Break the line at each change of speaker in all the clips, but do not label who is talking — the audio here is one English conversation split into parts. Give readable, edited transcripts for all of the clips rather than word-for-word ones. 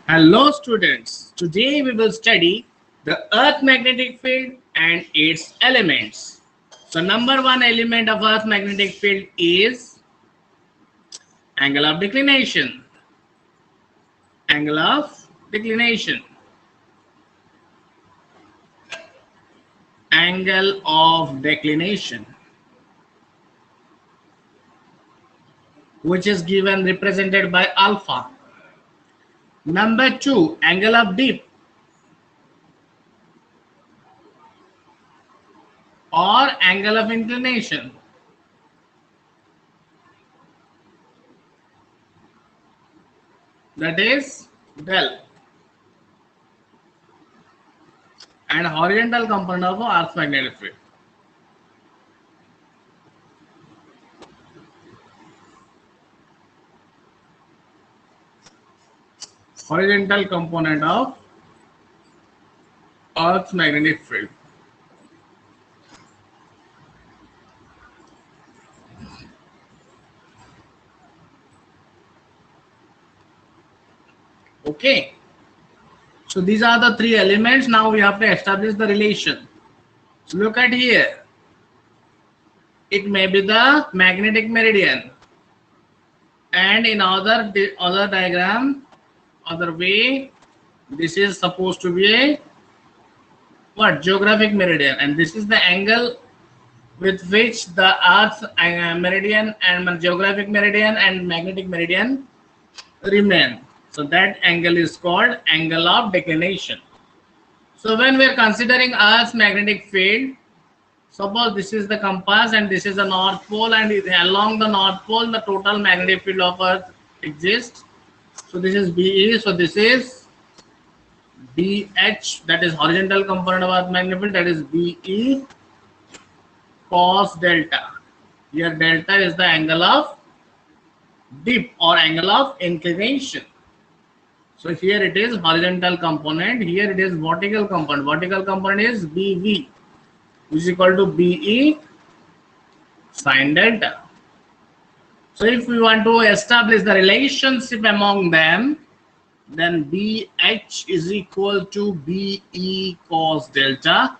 Hello students, today we will study the earth magnetic field and its elements. So number one element of earth magnetic field is angle of declination. Angle of declination. Angle of declination, which is given represented by alpha. Number two, angle of dip or angle of inclination. That is del. And horizontal component of earth magnetic field. Horizontal component of earth's magnetic field. Okay, so these are the three elements. Now we have to establish the relation. So look at here, it may be the magnetic meridian, and in other diagram, other way, this is supposed to be a what, geographic meridian, and this is the angle with which the earth's meridian and geographic meridian and magnetic meridian remain. So that angle is called angle of declination. So when we are considering earth's magnetic field, suppose this is the compass and this is the north pole, and along the north pole the total magnetic field of earth exists. So this is BE, so this is BH, that is horizontal component of earth magnetic field, that is BE cos delta. Here delta is the angle of dip or angle of inclination. So here it is horizontal component, here it is vertical component. Vertical component is BV, which is equal to BE sin delta. So if we want to establish the relationship among them, then BH is equal to BE cos delta,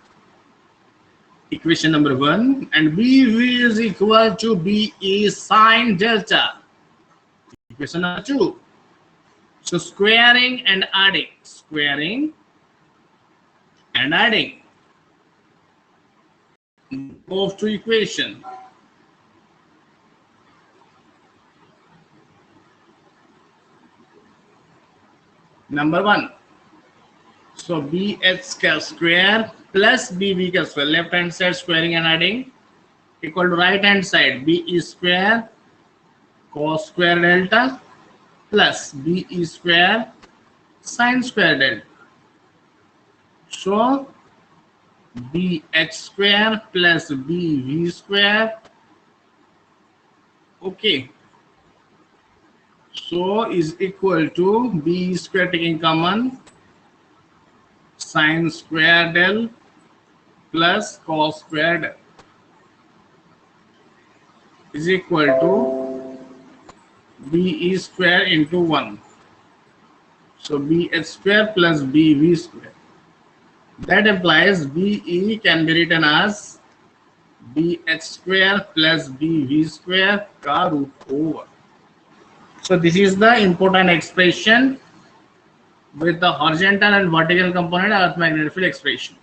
equation number 1, and BV is equal to BE sin delta, equation number 2. So squaring and adding, squaring and adding, move to equation. Number 1. So BH square plus BV square, left hand side squaring and adding, equal to right hand side BE square cos square delta plus BE square sin square delta. So BH square plus BV square, okay, so is equal to B square taking common sin square del plus cos square del is equal to BE square into 1. So BH square plus BV square. That implies BE can be written as BH square plus BV square ka root over. So this is the important expression with the horizontal and vertical component earth magnetic field expression.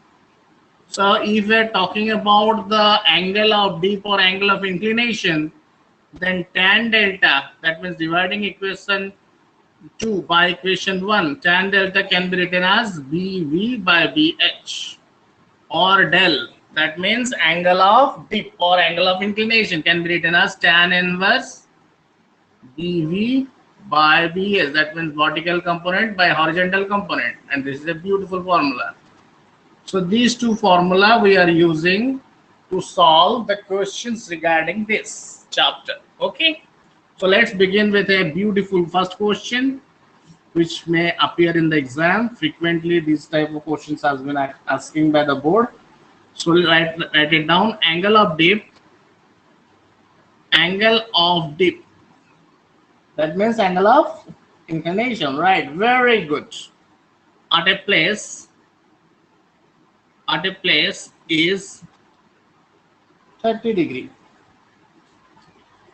So if we are talking about the angle of dip or angle of inclination, then tan delta, that means dividing equation 2 by equation 1, tan delta can be written as BV by BH, or del, that means angle of dip or angle of inclination can be written as tan inverse BV by BH, that means vertical component by horizontal component, and this is a beautiful formula. So these two formula we are using to solve the questions regarding this chapter. Okay, so let's begin with a beautiful first question which may appear in the exam. Frequently these type of questions has been asking by the board. So write it down. Angle of dip, that means angle of Inclination, right? Very good. At a place is 30 degree.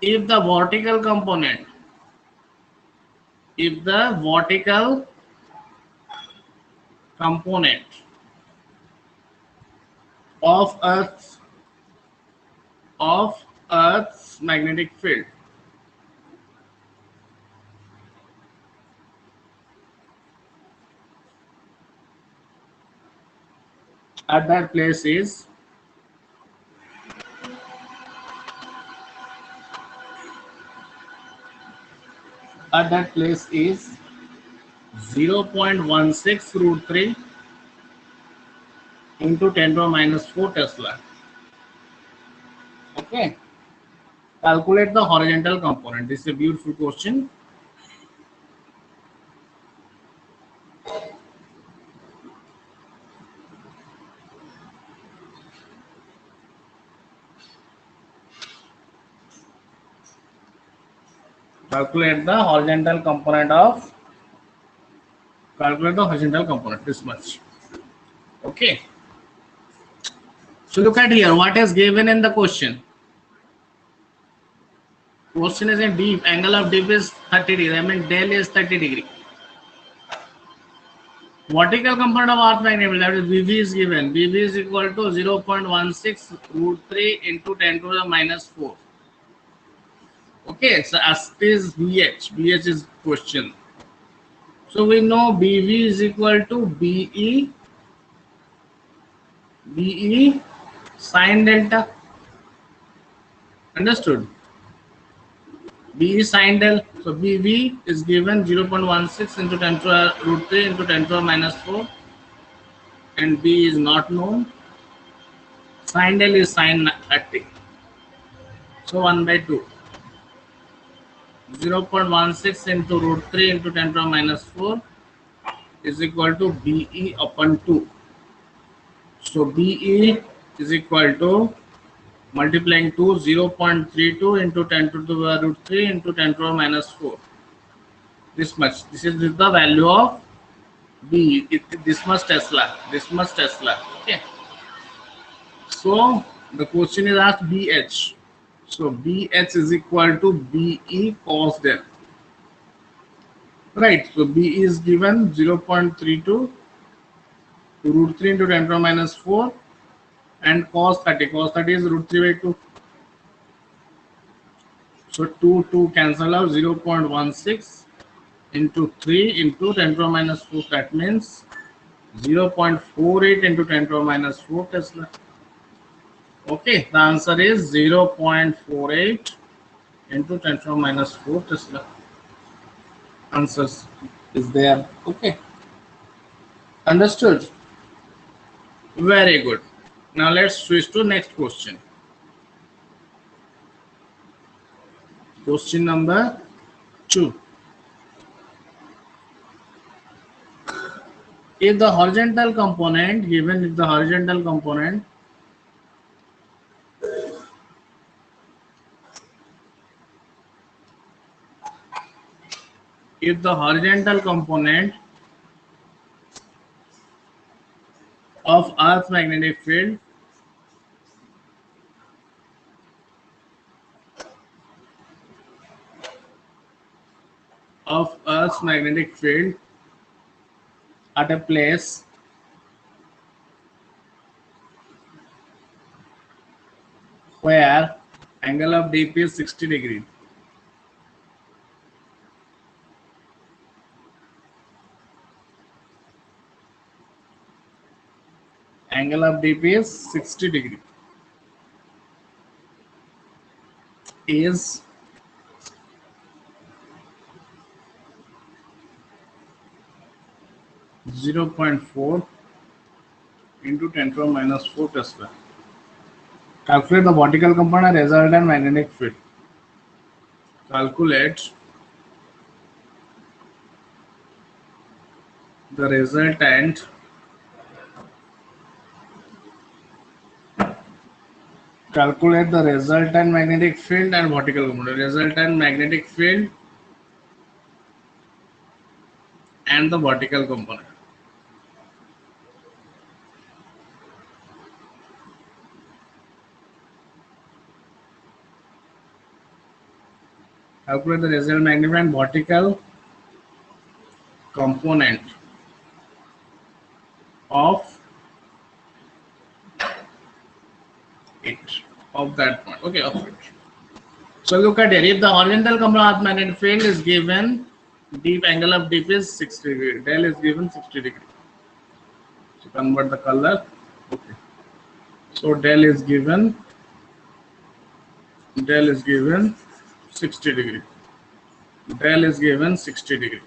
If the vertical component, if the vertical component of Earth's magnetic field at that place is at that place is 0.16 root 3 into 10 to the minus 4 Tesla. Okay. Calculate the horizontal component. This is a beautiful question. Calculate the horizontal component this much. Okay. So look at here what is given in the question. Question is in deep, angle of deep is 30 degree. I mean del is 30 degree. Vertical component of Earth magnetic field, that is BV is given. BV is equal to 0.16 root 3 into 10 to the minus 4. Okay, so as is BH. BH is question. So we know BV is equal to BE sine delta. Understood? BE sine del. So BV is given 0.16 into 10 to the root 3 into 10 to the minus 4. And B is not known. Sine del is sine 30. So 1 by 2. 0.16 into root 3 into 10 to the minus 4 is equal to BE upon 2. So BE is equal to multiplying 2 0.32 into 10 to the root 3 into 10 to the minus 4. This much. This is the value of B. This much Tesla. This much Tesla. Okay. So the question is asked BH. So BH is equal to BE cos del. Right. So B is given 0.32 to root 3 into 10 to the minus 4 and cos 30. Cos 30 is root 3 by 2. So 2 cancel out 0.16 into 3 into 10 to the minus 4. That means 0.48 into 10 to the minus 4 Tesla. Okay, the answer is 0.48 into 10 to the minus 4 Tesla. Answers is there. Okay. Understood? Very good. Now let's switch to next question. Question number 2. If the horizontal component given, if the horizontal component of Earth's magnetic field at a place where angle of dip is 60 degree. Angle of dip is 60 degree. Is (0.4) into 10 to the minus 4 Tesla. Calculate the vertical component and resultant magnetic field. Calculate the resultant magnetic field and vertical component. Resultant magnetic field and the vertical component. Calculate the residual magnitude and vertical component of it, of that point. Okay, of it. So look at here. If the horizontal component of magnetic field is given, deep angle of dip is 60 degree. Del is given 60 degree. So convert the color. Okay. So del is given 60 degree. Del is given 60 degree.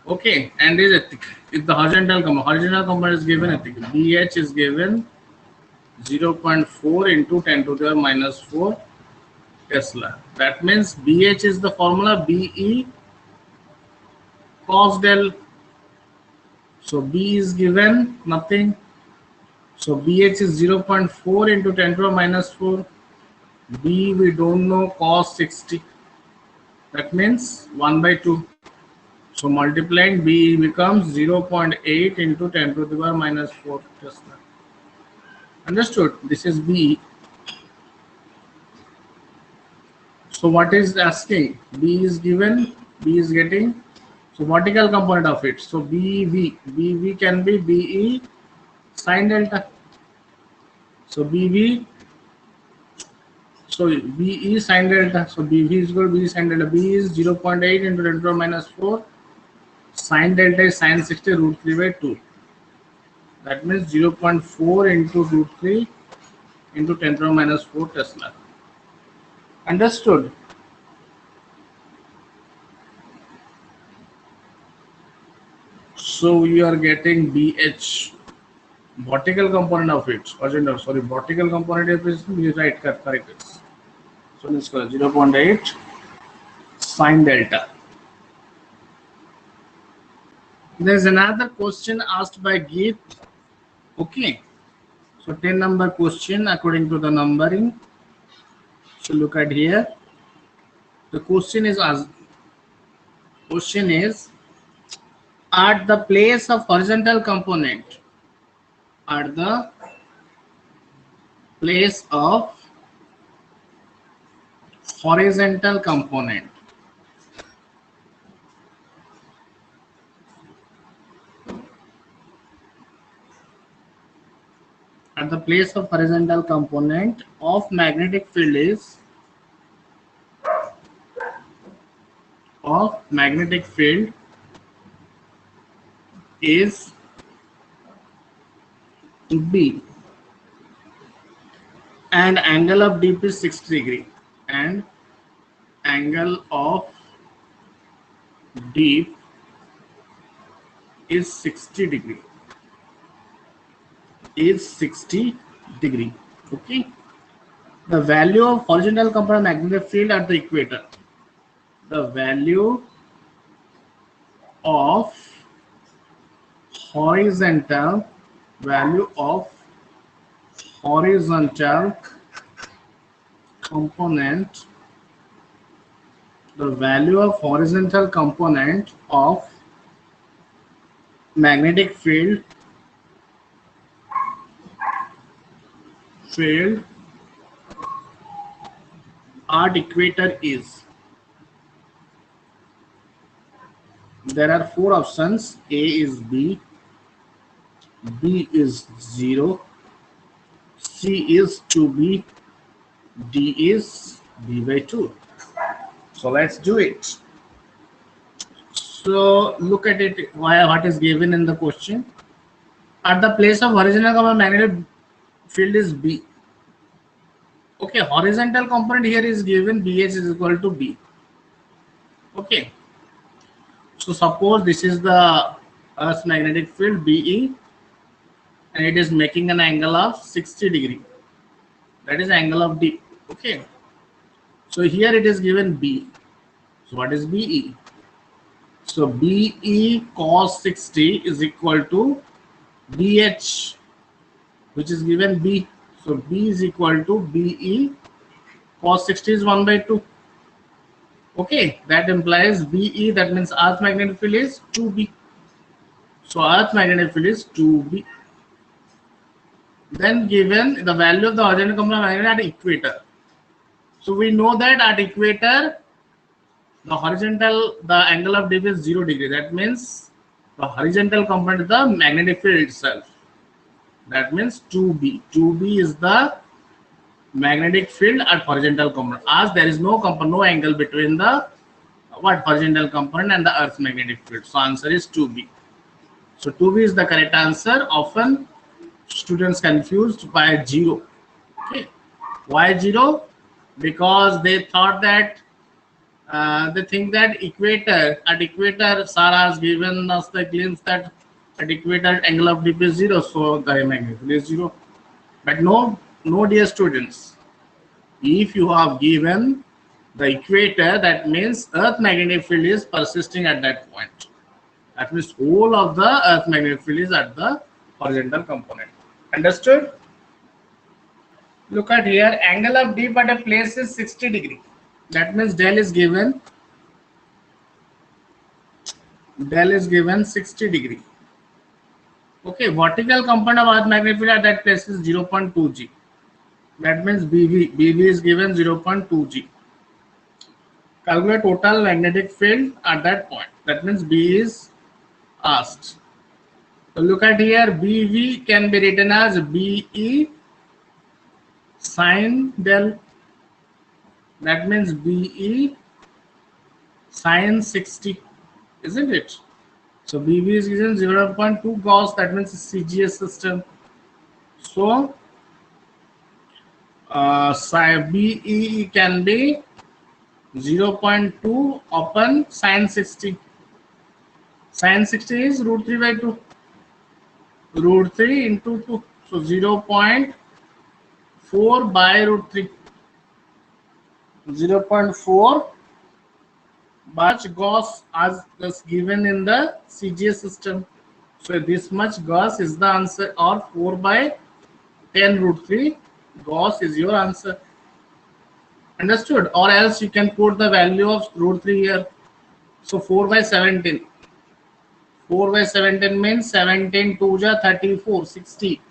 Okay, and is ethical. If the horizontal component is given ethical, BH is given 0.4 into 10 to the minus 4 Tesla. That means BH is the formula BE cos del. So B is given nothing. So BH is 0.4 into 10 to the minus 4. B we don't know, cos 60. That means 1 by 2. So multiplying B becomes 0.8 into 10 to the power minus 4 Tesla. Understood? This is B. So what is asking? B is given, B is getting, so vertical component of it. So BV can be BE sine delta. So BV, so BE sine delta. So BV is equal to BE sine delta. B is 0.8 into 10 to the minus 4. Sine delta is sine 60 root 3 by 2. That means 0.4 into root 3 into 10 to the minus 4 Tesla. Understood? So you are getting BH, vertical component of it. Sorry, vertical component is right, correct. So let's go 0.8 sine delta. There's another question asked by Geet. Okay. So 10 number question according to the numbering. So look at here. The question is at the place of horizontal component, at the place of horizontal component, at the place of horizontal component of magnetic field is B, and angle of dip is 60 degree, and angle of dip is 60 degree, okay. The value of horizontal component magnetic field at the equator, the value of horizontal component, the value of horizontal component of magnetic field at equator is, there are 4 options. A is B, B is 0, C is 2B, D is B by 2. So let's do it. So look at it, what is given in the question. At the place of horizontal component magnetic field is B. Okay, horizontal component here is given, BH is equal to B. Okay. So suppose this is the Earth's magnetic field BE, and it is making an angle of 60 degree. That is angle of D. Okay. So here it is given B. So what is BE? So BE cos 60 is equal to BH, which is given B. So B is equal to BE cos 60 is 1 by 2. Okay, that implies BE, that means Earth magnetic field is 2B. So Earth magnetic field is 2B. Then given the value of the horizontal component of magnet at equator. So we know that at equator, the angle of dip is 0 degree. That means the horizontal component is the magnetic field itself. That means 2B. 2B is the magnetic field at horizontal component. As there is no angle between the horizontal component and the Earth's magnetic field. So answer is 2B. So 2B is the correct answer. Often students confused by 0. Okay. Why 0? Because they thought that they think that at equator, Sarah has given us the glimpse that at equator angle of dip is 0, so the magnetic field is 0. But no, dear students. If you have given the equator, that means Earth magnetic field is persisting at that point. That means whole of the Earth magnetic field is at the horizontal component. Understood? Look at here, angle of dip at a place is 60 degree. That means del is given 60 degree. Okay, vertical component of Earth magnetic field at that place is 0.2 G. That means BV is given 0.2 G. Calculate total magnetic field at that point. That means B is asked. So look at here, BV can be written as BE sin del. That means BE sin 60, isn't it? So BV is given 0.2 Gauss, that means CGS system. So BE can be 0.2 upon sin 60. Sin 60 is root 3 by 2. Root 3 into 2. So 0.4 by root 3. 0.4 much Gauss as is given in the CGS system. So this much Gauss is the answer, or 4 by 10 root 3 Gauss is your answer. Understood? Or else you can put the value of root 3 here. So 4 by 17. 4 by 17 means 17 2 ja 34, 60.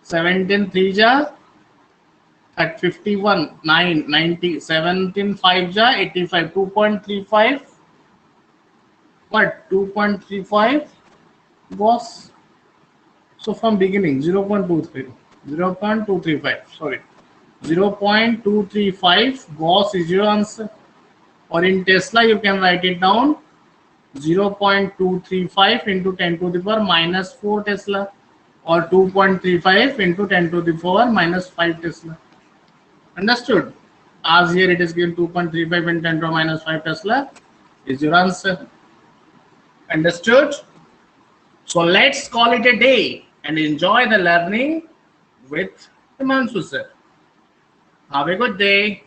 17 3 ja at 51, 9, 90. 17 5 ja 85, 2.35. What? 2.35 Gauss. So from beginning 0.235, sorry, 0.235 Gauss is your answer. Or in Tesla you can write it down 0.235 into 10 to the power minus 4 Tesla, or 2.35 into 10 to the power minus 5 Tesla. Understood? As here it is given 2.35 into 10 to the minus 5 Tesla is your answer. Understood? So let's call it a day and enjoy the learning with Himanshu sir. Have a good day.